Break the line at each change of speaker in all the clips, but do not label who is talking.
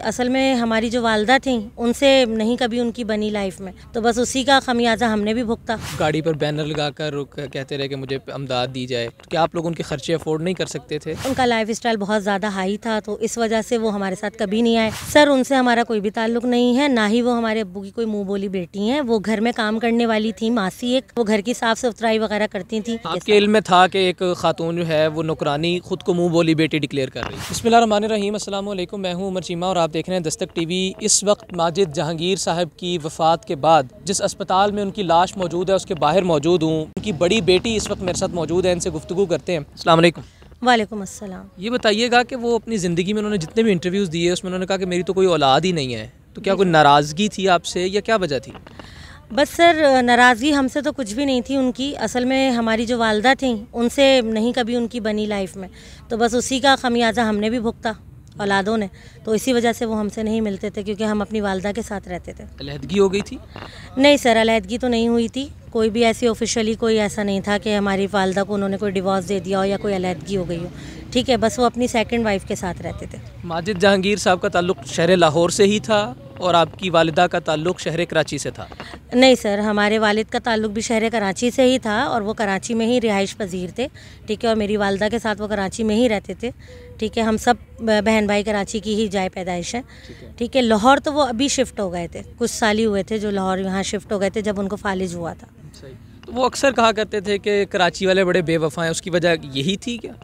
असल में हमारी जो वालदा थी उनसे नहीं कभी उनकी बनी लाइफ में, तो बस उसी का खमियाजा हमने भी भुगता।
गाड़ी पर बैनर लगाकर कहते रहे कि मुझे अमदाद दी जाए, तो क्या आप लोग उनके खर्चे अफोर्ड नहीं कर सकते थे?
उनका लाइफ स्टाइल बहुत ज़्यादा हाई था, तो इस वजह से वो हमारे साथ कभी नहीं आए। सर उनसे हमारा कोई भी ताल्लुक नहीं है, ना ही वो हमारे अब्बू की कोई मुँह बोली बेटी हैं। वो घर में काम करने वाली थी, मासी एक, वो घर की साफ सुथराई वगैरह करती थी।
आपके इल्म में था कि एक खातून जो है वो नौकरानी खुद को मुँह बोली बेटी डिक्लेयर कर रही है? बिस्मिल्लाहिर्रहमानिर्रहीम, अस्सलाम वालेकुम, मैं हूँ उमर चीमा और आप देख रहे हैं दस्तक टीवी। इस वक्त माजिद जहांगीर साहब की वफ़ात के बाद जिस अस्पताल में उनकी लाश मौजूद है उसके बाहर मौजूद हूँ। उनकी बड़ी बेटी इस वक्त मेरे साथ मौजूद है, इनसे गुफ्तगू करते हैं। अस्सलाम वालेकुम।
वालेकुम अस्सलाम।
ये बताइएगा कि वो अपनी ज़िंदगी में उन्होंने जितने भी इंटरव्यूज़ दिए उसमें उन्होंने कहा कि मेरी तो कोई औलाद ही नहीं है, तो क्या कोई नाराज़गी थी आपसे या क्या वजह थी?
बस सर नाराज़गी हमसे तो कुछ भी नहीं थी उनकी। असल में हमारी जो वालदा थी उनसे नहीं कभी उनकी बनी लाइफ में, तो बस उसी का खमियाजा हमने भी भुगता औलादों ने। तो इसी वजह से वो हमसे नहीं मिलते थे, क्योंकि हम अपनी वालदा के साथ रहते थे।
अलहदगी हो गई थी?
नहीं सर, अलहदगी तो नहीं हुई थी। कोई भी ऐसी ऑफिशियली कोई ऐसा नहीं था कि हमारी वालदा को उन्होंने कोई डिवोर्स दे दिया हो या कोई अलहदगी हो गई हो। ठीक है, बस वो अपनी सेकंड वाइफ के साथ रहते थे।
माजिद जहांगीर साहब का ताल्लुक शहर लाहौर से ही था और आपकी वालिदा का ताल्लुक शहर कराची से था?
नहीं सर, हमारे वालिद का ताल्लुक भी शहर कराची से ही था और वो कराची में ही रिहाइश पजीर थे। ठीक है, और मेरी वालदा के साथ वो कराची में ही रहते थे। ठीक है, हम सब बहन भाई कराची की ही जाए पैदाइश है। ठीक है, लाहौर तो वो अभी शिफ्ट हो गए थे, कुछ साल ही हुए थे जो लाहौर यहाँ शिफ्ट हो गए थे जब उनको फालिज हुआ था।
सही। तो वो अक्सर कहा करते थे कि कराची वाले बड़े बेवफा हैं, उसकी वजह यही थी क्या?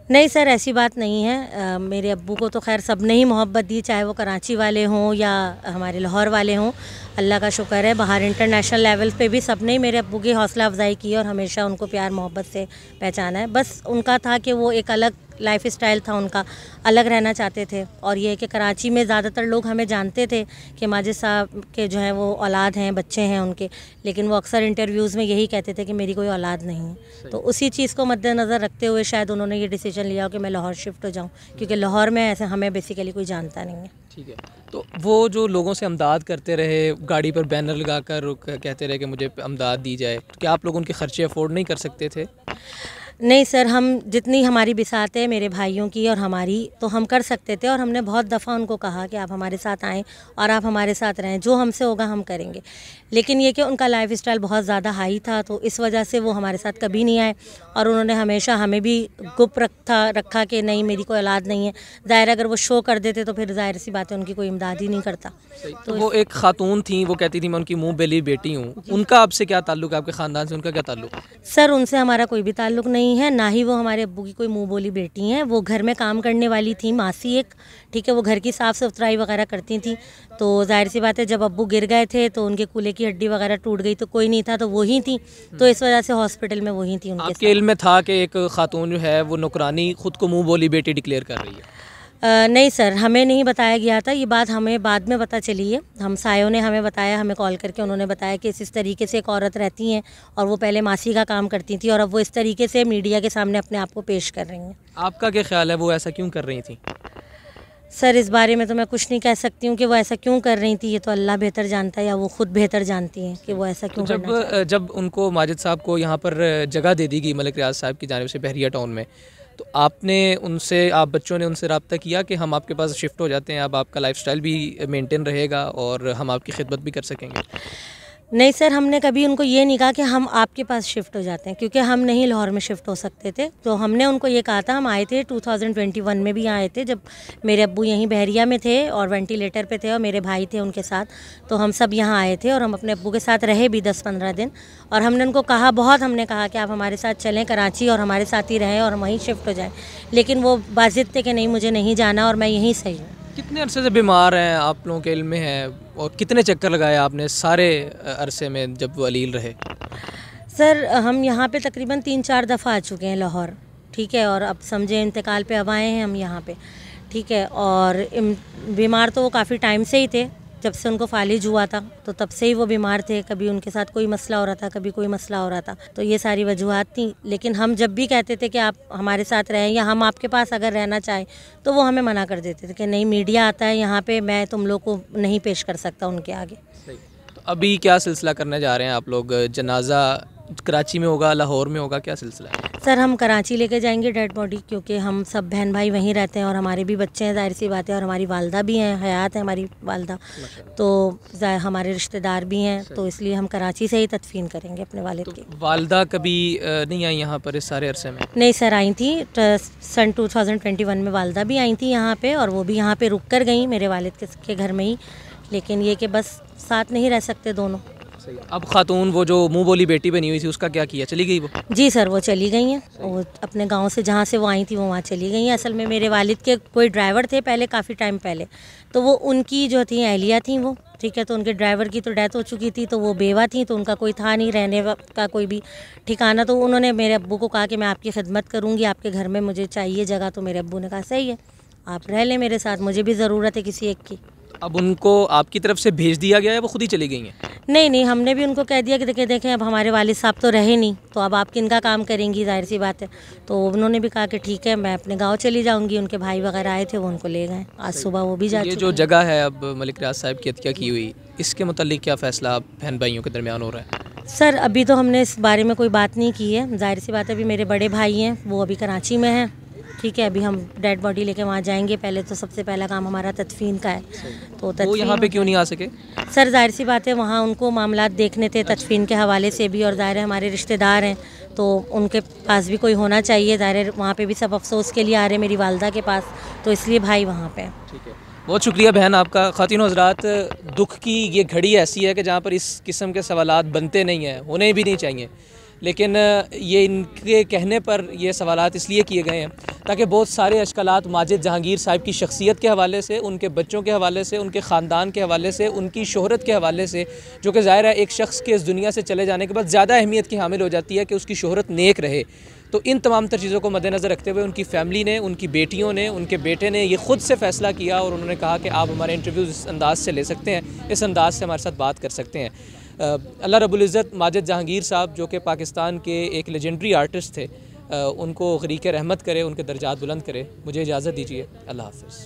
नहीं सर, ऐसी बात नहीं है। मेरे अब्बू को तो खैर सब ने ही मोहब्बत दी, चाहे वो कराची वाले हों या हमारे लाहौर वाले हों। अल्लाह का शुक्र है, बाहर इंटरनेशनल लेवल पे भी सब ने ही मेरे अब्बू की हौसला अफजाई की और हमेशा उनको प्यार मोहब्बत से पहचाना है। बस उनका था कि वो एक अलग लाइफ स्टाइल था उनका, अलग रहना चाहते थे। और ये कि कराची में ज़्यादातर लोग हमें जानते थे कि माजिद साहब के जो हैं वो औलाद हैं, बच्चे हैं उनके, लेकिन वो अक्सर इंटरव्यूज़ में यही कहते थे कि मेरी कोई औलाद नहीं है। तो उसी चीज़ को मद्देनज़र रखते हुए शायद उन्होंने ये डिसीजन लिया कि मैं लाहौर शिफ्ट हो जाऊँ, क्योंकि लाहौर में ऐसे हमें बेसिकली कोई जानता नहीं है।
ठीक है, तो वो जो लोगों से अमदाद करते रहे, गाड़ी पर बैनर लगाकर कहते रहे कि मुझे अमदाद दी जाए, तो क्या आप लोग उनके खर्चे अफोर्ड नहीं कर सकते थे?
नहीं सर, हम जितनी हमारी बिसात है मेरे भाइयों की और हमारी, तो हम कर सकते थे। और हमने बहुत दफ़ा उनको कहा कि आप हमारे साथ आएँ और आप हमारे साथ रहें, जो हमसे होगा हम करेंगे। लेकिन ये कि उनका लाइफ स्टाइल बहुत ज़्यादा हाई था, तो इस वजह से वो हमारे साथ कभी नहीं आए। और उन्होंने हमेशा हमें भी गुप रखा कि नहीं मेरी कोई औलाद नहीं है। ज़ाहिर अगर वो शो कर देते तो फिर ज़ाहिर सी बात है उनकी कोई इमदाद ही नहीं करता।
तो वो एक खातून थी, वो कहती थी मैं उनकी मुँह बेली बेटी हूँ, उनका आपसे क्या ताल्लुक है? आपके ख़ानदान से उनका क्या ताल्लुक?
सर उनसे हमारा कोई भी ताल्लुक नहीं है, ना ही वो हमारे अब्बू की कोई मुँह बोली बेटी हैं। वो घर में काम करने वाली थी, मासी एक। ठीक है, वो घर की साफ सुथराई वगैरह करती थी। तो जाहिर सी बात है जब अब्बू गिर गए थे तो उनके कूल्हे की हड्डी वगैरह टूट गई, तो कोई नहीं था, तो वही थी। तो इस वजह से हॉस्पिटल में वही थी उनके।
आपके इल्म में था कि एक खातून जो है वो नौकरानी खुद को मुँह बोली बेटी डिक्लेयर कर रही है?
नहीं सर, हमें नहीं बताया गया था। ये बात हमें बाद में पता चली है। हम सायों ने हमें बताया, हमें कॉल करके उन्होंने बताया कि इस तरीके से एक औरत रहती हैं और वो पहले मासी का काम करती थी और अब वो इस तरीके से मीडिया के सामने अपने आप को पेश कर रही हैं।
आपका क्या ख्याल है, वो ऐसा क्यों कर रही थी?
सर इस बारे में तो मैं कुछ नहीं कह सकती हूँ कि वो ऐसा क्यों कर रही थी। ये तो अल्लाह बेहतर जानता है या वो ख़ुद बेहतर जानती हैं कि वो ऐसा क्यों करना चाहती हैं।
जब उनको माजिद साहब को यहाँ पर जगह दे दी गई मलिक रियाज साहब की जानिब से बहरिया टाउन में, तो आपने उनसे, आप बच्चों ने उनसे रब्ता किया कि हम आपके पास शिफ्ट हो जाते हैं, अब आपका लाइफस्टाइल भी मेंटेन रहेगा और हम आपकी खिदमत भी कर सकेंगे?
नहीं सर, हमने कभी उनको ये नहीं कहा कि हम आपके पास शिफ्ट हो जाते हैं, क्योंकि हम नहीं लाहौर में शिफ्ट हो सकते थे। तो हमने उनको ये कहा था, हम आए थे 2021 में भी यहाँ आए थे जब मेरे अब्बू यहीं बहरिया में थे और वेंटिलेटर पे थे और मेरे भाई थे उनके साथ। तो हम सब यहाँ आए थे और हम अपने अब्बू के साथ रहे भी 10-15 दिन। और हमने उनको कहा, बहुत हमने कहा कि आप हमारे साथ चलें कराची और हमारे साथ ही रहें और हम वहीं शिफ्ट हो जाएँ, लेकिन वो बाज़िद थे कि नहीं मुझे नहीं जाना और मैं यहीं सही हूँ।
कितने अरसे से बीमार हैं, आप लोगों के इल्म में है? और कितने चक्कर लगाए आपने सारे अरसे में जब वो अलील रहे?
सर हम यहाँ पे तकरीबन 3-4 दफ़ा आ चुके हैं लाहौर। ठीक है, और अब समझे इंतकाल पे अब आए हैं हम यहाँ पे। ठीक है, और बीमार तो वो काफ़ी टाइम से ही थे, जब से उनको फालिज हुआ था तो तब से ही वो बीमार थे। कभी उनके साथ कोई मसला हो रहा था, कभी कोई मसला हो रहा था, तो ये सारी वजूहात थी। लेकिन हम जब भी कहते थे कि आप हमारे साथ रहें या हम आपके पास अगर रहना चाहें, तो वो हमें मना कर देते थे कि नहीं मीडिया आता है यहाँ पे, मैं तुम लोग को नहीं पेश कर सकता उनके आगे।
तो अभी क्या सिलसिला करने जा रहे हैं आप लोग? जनाजा कराची में होगा, लाहौर में होगा, क्या सिलसिला है?
सर हम कराची लेके जाएंगे डेड बॉडी, क्योंकि हम सब बहन भाई वहीं रहते हैं और हमारे भी बच्चे हैं, जाहिर सी बात है, और हमारी वालदा भी हैं, हयात है हमारी वालदा, तो हमारे रिश्तेदार भी हैं, तो इसलिए हम कराची से ही तदफीन करेंगे अपने वालिद की।
वालदा कभी नहीं आई यहाँ पर इस सारे अरसे में?
नहीं सर, आई थी सन 2021 में वालदा भी आई थी यहाँ पे, और वो भी यहाँ पे रुक कर गई मेरे वालिद के घर में ही, लेकिन ये कि बस साथ नहीं रह सकते दोनों।
अब खातून वो जो मुंह बोली बेटी बनी हुई थी उसका क्या किया, चली गई वो?
जी सर, वो चली गई हैं, वो अपने गांव से जहाँ से वो आई थी वो वहाँ चली गई हैं। असल में मेरे वालिद के कोई ड्राइवर थे पहले, काफ़ी टाइम पहले, तो वो उनकी जो थी अहलिया थी वो, ठीक है, तो उनके ड्राइवर की तो डेथ हो चुकी थी, तो वो बेवा थी, तो उनका कोई था नहीं रहने का कोई भी ठिकाना, तो उन्होंने मेरे अब्बू को कहा कि मैं आपकी खिदमत करूँगी, आपके घर में मुझे चाहिए जगह, तो मेरे अब्बू ने कहा सही है आप रह लें मेरे साथ, मुझे भी ज़रूरत है किसी एक की।
अब उनको आपकी तरफ से भेज दिया गया है, वो खुद ही चली गई हैं?
नहीं, हमने भी उनको कह दिया कि देखें अब हमारे वालिद साहब तो रहे नहीं, तो अब आप किन का काम करेंगी, जाहिर सी बात है, तो उन्होंने भी कहा कि ठीक है मैं अपने गांव चली जाऊंगी। उनके भाई वगैरह आए थे, वो उनको ले गए, आज सुबह वो भी जा चुके हैं।
ये जो जगह है अब मलिक रियाज साहब की हत्या की हुई, इसके मुतालिक क्या फ़ैसला बहन भाइयों के दरमियान हो रहा है?
सर अभी तो हमने इस बारे में कोई बात नहीं की है, जाहिर सी बात है, अभी मेरे बड़े भाई हैं वो अभी कराची में हैं, ठीक है, अभी हम डेड बॉडी लेके वहाँ जाएंगे, पहले तो सबसे पहला काम हमारा तदफीन का है, तो तदफीन
वो यहाँ पे क्यों नहीं आ सके?
सर जाहिर सी बात है, वहाँ उनको मामलात देखने थे तदफीन के हवाले से भी, और ज़ाहिर है हमारे रिश्तेदार हैं, तो उनके पास भी कोई होना चाहिए, ज़ाहिर है वहाँ पे भी सब अफसोस के लिए आ रहे हैं मेरी वालदा के पास, तो इसलिए भाई वहाँ पे।
ठीक है, बहुत शुक्रिया बहन आपका। ख़वातीन हज़रात, दुख की ये घड़ी ऐसी है कि जहाँ पर इस किस्म के सवालात बनते नहीं हैं, होने भी नहीं चाहिए, लेकिन ये इनके कहने पर ये सवालात इसलिए किए गए हैं ताकि बहुत सारे अशकलात माजिद जहांगीर साहब की शख्सियत के हवाले से, उनके बच्चों के हवाले से, उनके ख़ानदान के हवाले से, उनकी शोहरत के हवाले से, जो कि ज़ाहिर है एक शख्स के इस दुनिया से चले जाने के बाद ज़्यादा अहमियत की हामिल हो जाती है कि उसकी शोहरत नेक रहे, तो इन तमाम तर चीज़ों को मद्देनज़र रखते हुए उनकी फ़ैमिली ने, उनकी बेटियों ने, उनके बेटे ने ये ख़ुद से फ़ैसला किया, और उन्होंने कहा कि आप हमारे इंटरव्यूज़ इस अंदाज़ से ले सकते हैं, इस अंदाज़ से हमारे साथ बात कर सकते हैं। अल्लाह रब्बुल इज़्ज़त माजिद जहांगीर साहब जो कि पाकिस्तान के एक लेजेंडरी आर्टिस्ट थे, उनको ग़रीक़ रहमत करे, उनके दर्जात बुलंद करे। मुझे इजाज़त दीजिए, अल्लाह हाफ़िज़।